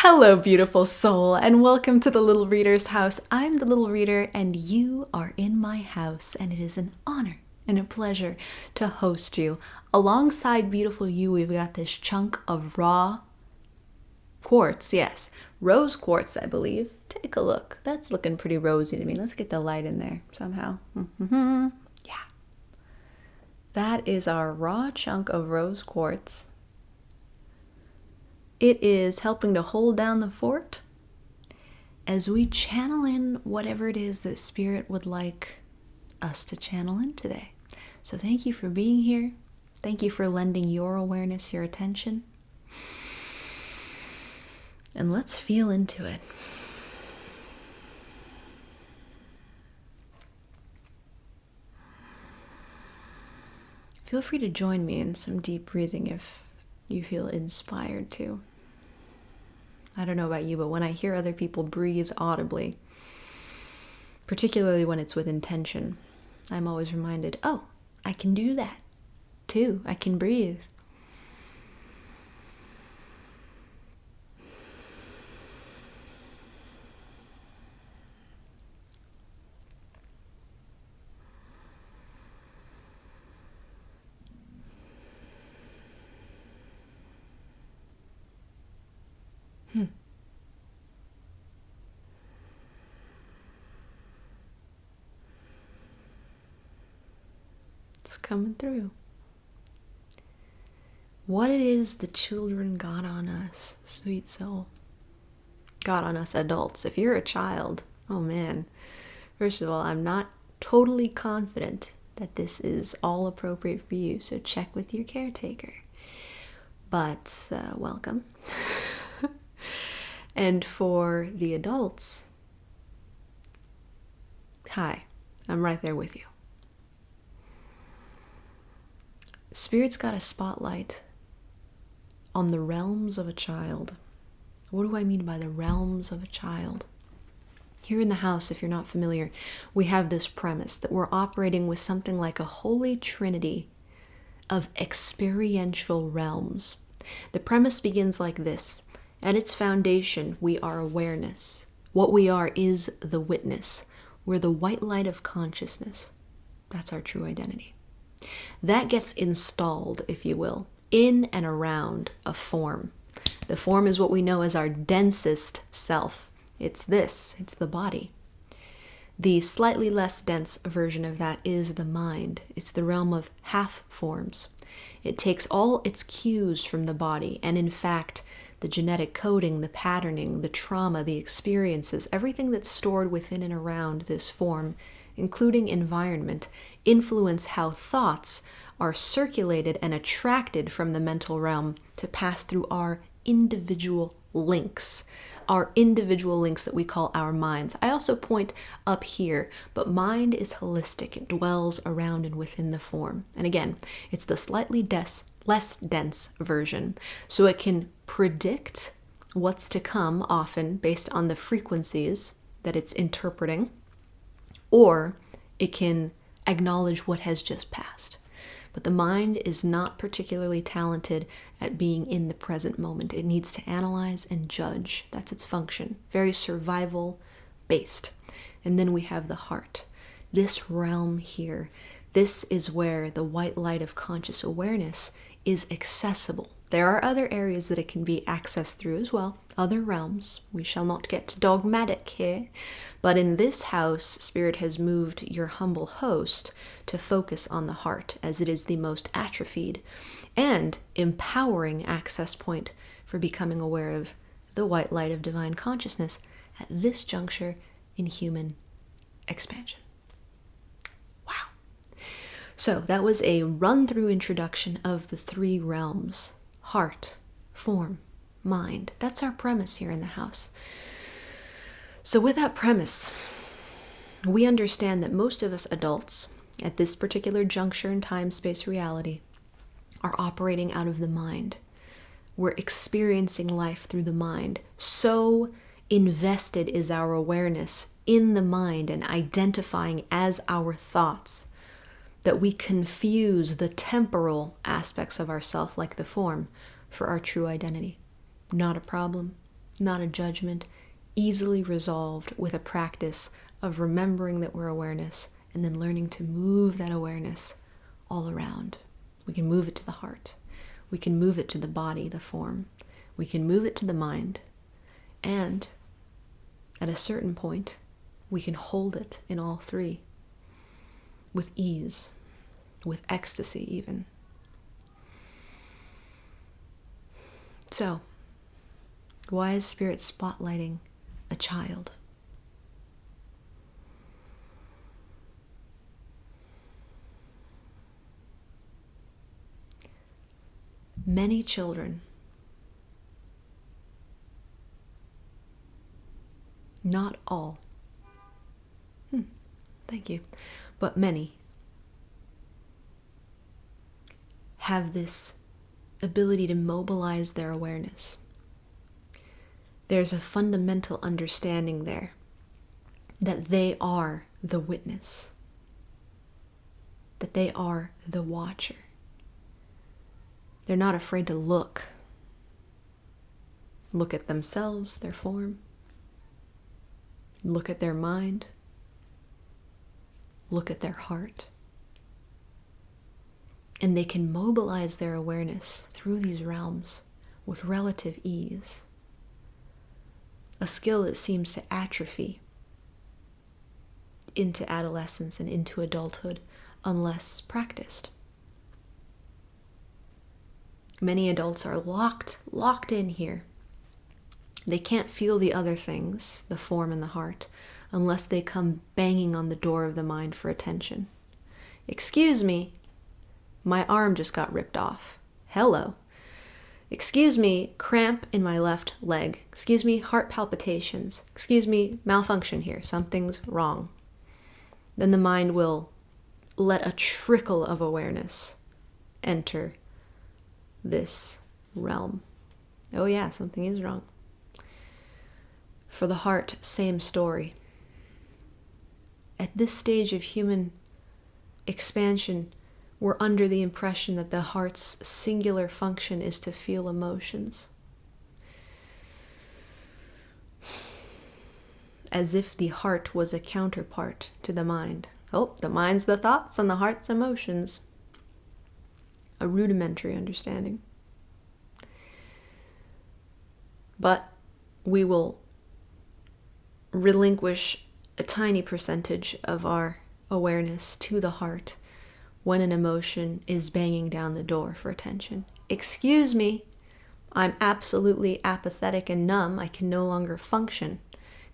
Hello, beautiful soul, and welcome to the Little Reader's House. I'm the Little Reader, and you are in my house, and it is an honor and a pleasure to host you. Alongside beautiful you, we've got this chunk of raw quartz, yes, rose quartz, I believe. Take a look. That's looking pretty rosy to me. Let's get the light in there somehow. Yeah. That is our raw chunk of rose quartz. It is helping to hold down the fort as we channel in whatever it is that Spirit would like us to channel in today. So thank you for being here. Thank you for lending your awareness, your attention. And let's feel into it. Feel free to join me in some deep breathing if you feel inspired to. I don't know about you, but when I hear other people breathe audibly, particularly when it's with intention, I'm always reminded, oh, I can do that too. I can breathe. It's coming through. What it is the children got on us, sweet soul. Got on us adults. If you're a child, oh man. First of all, I'm not totally confident that this is all appropriate for you, so check with your caretaker. But welcome. And for the adults, hi, I'm right there with you. Spirit's got a spotlight on the realms of a child. What do I mean by the realms of a child? Here in the house, if you're not familiar, we have this premise that we're operating with something like a holy trinity of experiential realms. The premise begins like this. At its foundation, we are awareness. What we are is the witness. We're the white light of consciousness. That's our true identity. That gets installed, if you will, in and around a form. The form is what we know as our densest self. It's the body. The slightly less dense version of that is the mind. It's the realm of half forms. It takes all its cues from the body, and in fact, the genetic coding, the patterning, the trauma, the experiences, everything that's stored within and around this form, including environment, influence how thoughts are circulated and attracted from the mental realm to pass through our individual links that we call our minds. I also point up here, but mind is holistic. It dwells around and within the form. And again, it's the slightly less dense version. So it can predict what's to come, often based on the frequencies that it's interpreting, or it can acknowledge what has just passed. But the mind is not particularly talented at being in the present moment. It needs to analyze and judge. That's its function. Very survival based. And then we have the heart. This realm here, this is where the white light of conscious awareness is accessible. There are other areas that it can be accessed through as well, other realms. We shall not get dogmatic here. But in this house, Spirit has moved your humble host to focus on the heart, as it is the most atrophied and empowering access point for becoming aware of the white light of divine consciousness at this juncture in human expansion. Wow. So that was a run-through introduction of the three realms. Heart, form, mind. That's our premise here in the house. So with that premise, we understand that most of us adults at this particular juncture in time, space, reality are operating out of the mind. We're experiencing life through the mind. So invested is our awareness in the mind and identifying as our thoughts that we confuse the temporal aspects of ourself, like the form, for our true identity. Not a problem. not a judgment, easily resolved with a practice of remembering that we're awareness and then learning to move that awareness all around. We can move it to the heart. We can move it to the body, the form. We can move it to the mind. And at a certain point, we can hold it in all three with ease, with ecstasy even. So, why is Spirit spotlighting a child? Many children, not all, thank you, but many, have this ability to mobilize their awareness. There's a fundamental understanding there that they are the witness, that they are the watcher. They're not afraid to look at themselves, their form, look at their mind, look at their heart. And they can mobilize their awareness through these realms with relative ease. A skill that seems to atrophy into adolescence and into adulthood unless practiced. Many adults are locked in here. They can't feel the other things, the form and the heart, unless they come banging on the door of the mind for attention. Excuse me, my arm just got ripped off. Hello. Excuse me, cramp in my left leg. Excuse me, heart palpitations. Excuse me, malfunction here. Something's wrong. Then the mind will let a trickle of awareness enter this realm. Oh yeah, something is wrong. For the heart, same story. At this stage of human expansion, we're under the impression that the heart's singular function is to feel emotions. As if the heart was a counterpart to the mind. Oh, the mind's the thoughts and the heart's emotions. A rudimentary understanding. But we will relinquish a tiny percentage of our awareness to the heart when an emotion is banging down the door for attention. Excuse me, I'm absolutely apathetic and numb. I can no longer function.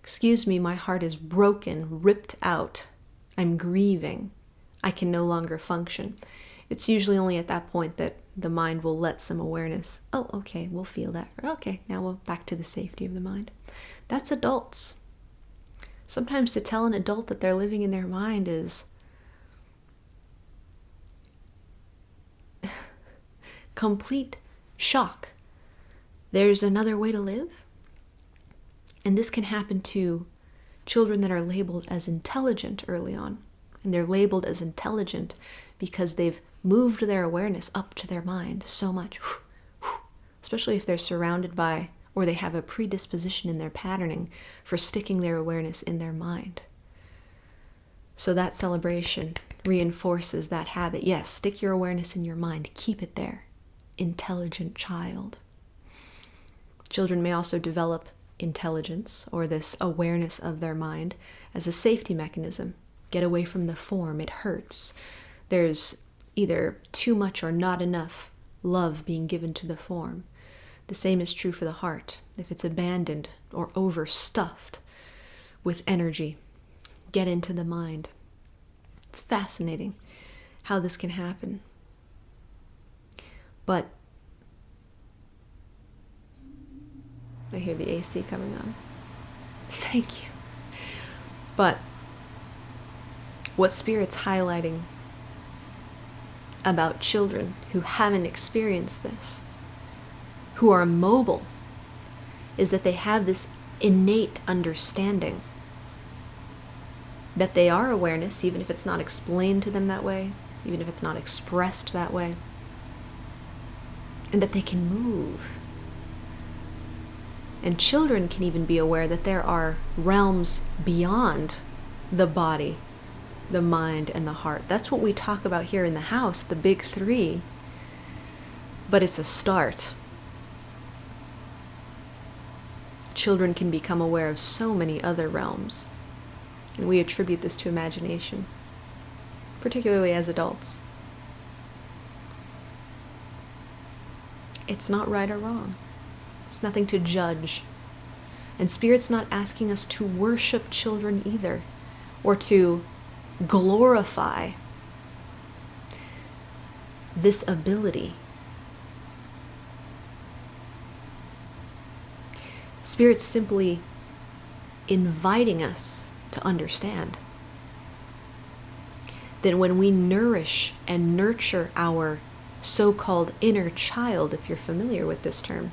Excuse me, my heart is broken, ripped out. I'm grieving. I can no longer function. It's usually only at that point that the mind will let some awareness. Oh, okay, we'll feel that. Okay, now we're back to the safety of the mind. That's adults. Sometimes to tell an adult that they're living in their mind is complete shock. There's another way to live? And this can happen to children that are labeled as intelligent early on. And they're labeled as intelligent because they've moved their awareness up to their mind so much. Especially if they're surrounded by, or they have a predisposition in their patterning for sticking their awareness in their mind. So that celebration reinforces that habit. Yes, stick your awareness in your mind. Keep it there. Intelligent child. Children may also develop intelligence, or this awareness of their mind, as a safety mechanism. Get away from the form. It hurts. There's either too much or not enough love being given to the form. The same is true for the heart. If it's abandoned or overstuffed with energy, get into the mind. It's fascinating how this can happen. But I hear the AC coming on. Thank you. But what Spirit's highlighting about children who haven't experienced this, who are mobile, is that they have this innate understanding that they are awareness, even if it's not explained to them that way, even if it's not expressed that way, and that they can move. And children can even be aware that there are realms beyond the body, the mind, and the heart. That's what we talk about here in the house, the big three. But it's a start. Children can become aware of so many other realms. And we attribute this to imagination, particularly as adults. It's not right or wrong. It's nothing to judge. And Spirit's not asking us to worship children either, or to glorify this ability. Spirit's simply inviting us to understand that when we nourish and nurture our so-called inner child, if you're familiar with this term,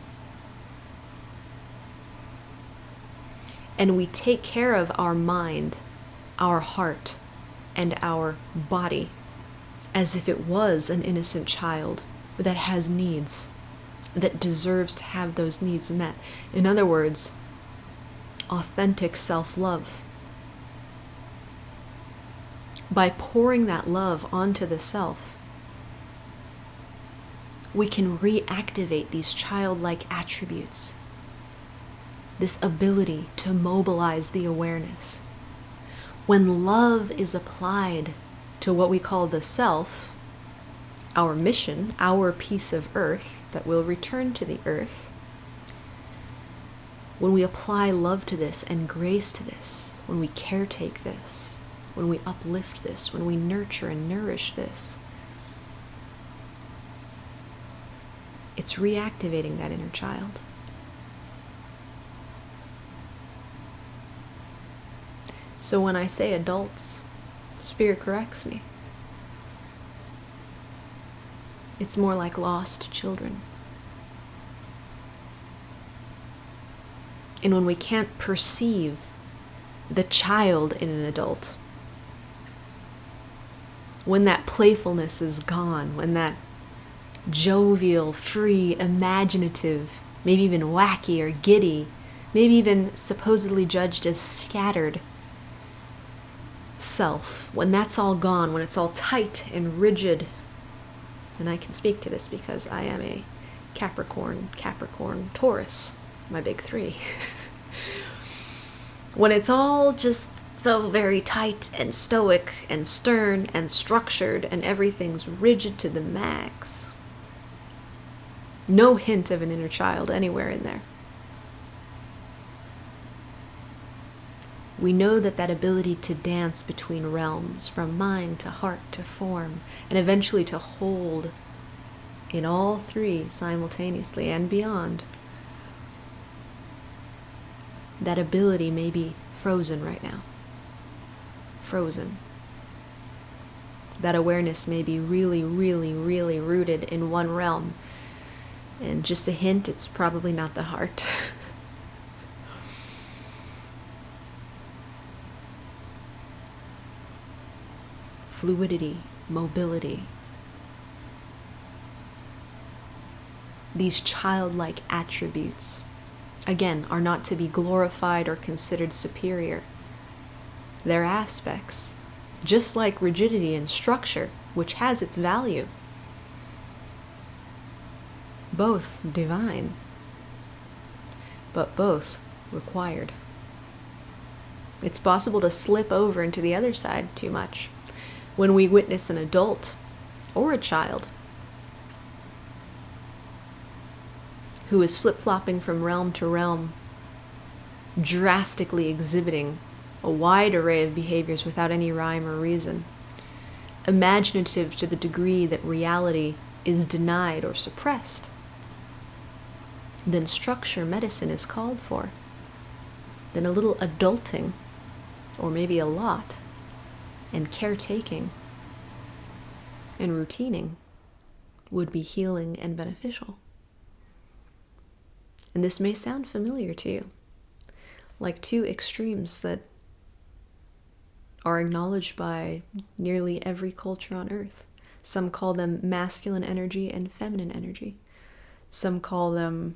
and we take care of our mind, our heart, and our body as if it was an innocent child that has needs, that deserves to have those needs met. In other words, authentic self-love. By pouring that love onto the self, we can reactivate these childlike attributes, this ability to mobilize the awareness. When love is applied to what we call the self, our mission, our piece of earth that will return to the earth, when we apply love to this and grace to this, when we caretake this, when we uplift this, when we nurture and nourish this, it's reactivating that inner child. So when I say adults, Spirit corrects me. It's more like lost children. And when we can't perceive the child in an adult, when that playfulness is gone, when that jovial, free, imaginative, maybe even wacky or giddy, maybe even supposedly judged as scattered self, when that's all gone, when it's all tight and rigid, and I can speak to this because I am a Capricorn, Taurus, my big three. When it's all just so very tight and stoic and stern and structured and everything's rigid to the max, no hint of an inner child anywhere in there. We know that that ability to dance between realms, from mind to heart to form, and eventually to hold in all three simultaneously and beyond, that ability may be frozen right now. Frozen. That awareness may be really, really, really rooted in one realm. And just a hint, it's probably not the heart. Fluidity, mobility. These childlike attributes, again, are not to be glorified or considered superior. They're aspects, just like rigidity and structure, which has its value. Both divine, but both required. It's possible to slip over into the other side too much when we witness an adult or a child who is flip-flopping from realm to realm, drastically exhibiting a wide array of behaviors without any rhyme or reason, imaginative to the degree that reality is denied or suppressed. Then structure medicine is called for. Then a little adulting, or maybe a lot, and caretaking and routining would be healing and beneficial. And this may sound familiar to you, like two extremes that are acknowledged by nearly every culture on earth. Some call them masculine energy and feminine energy. Some call them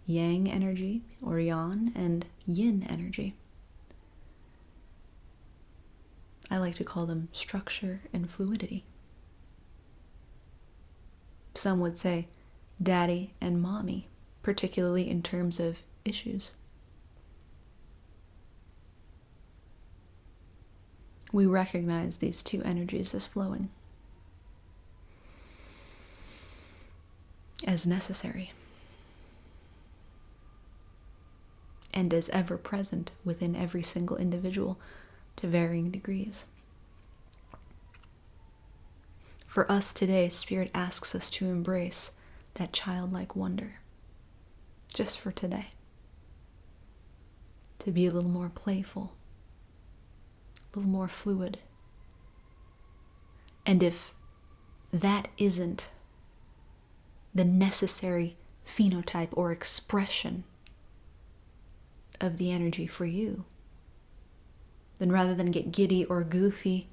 yang energy or yang and yin energy. I like to call them structure and fluidity. Some would say daddy and mommy, particularly in terms of issues. We recognize these two energies as flowing, as necessary, and as ever present within every single individual to varying degrees. For us today, Spirit asks us to embrace that childlike wonder, just for today. To be a little more playful, a little more fluid. And if that isn't the necessary phenotype or expression of the energy for you, then rather than get giddy or goofy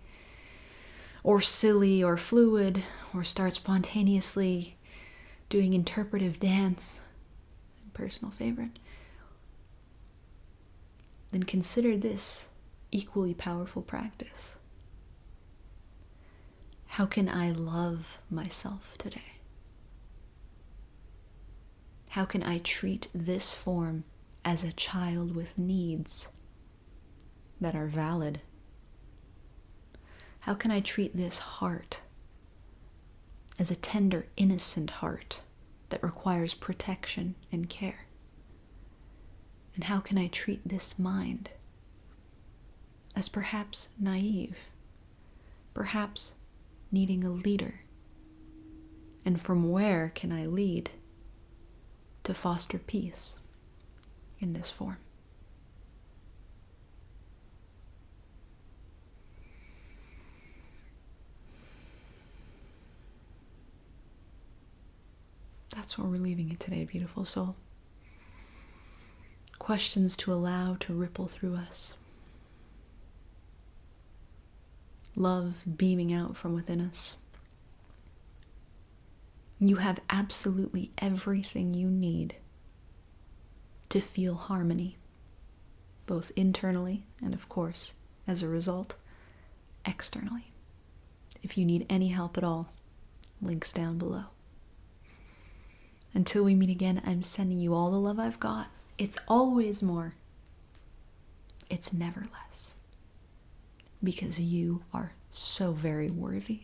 or silly or fluid or start spontaneously doing interpretive dance, personal favorite, then consider this equally powerful practice. How can I love myself today? How can I treat this form as a child with needs that are valid? How can I treat this heart as a tender, innocent heart that requires protection and care? And how can I treat this mind as perhaps naive, perhaps needing a leader? And from where can I lead to foster peace in this form? That's where we're leaving it today, beautiful soul. Questions to allow to ripple through us. Love beaming out from within us. You have absolutely everything you need to feel harmony, both internally and, of course, as a result, externally. If you need any help at all, links down below. Until we meet again, I'm sending you all the love I've got. It's always more. It's never less. Because you are so very worthy.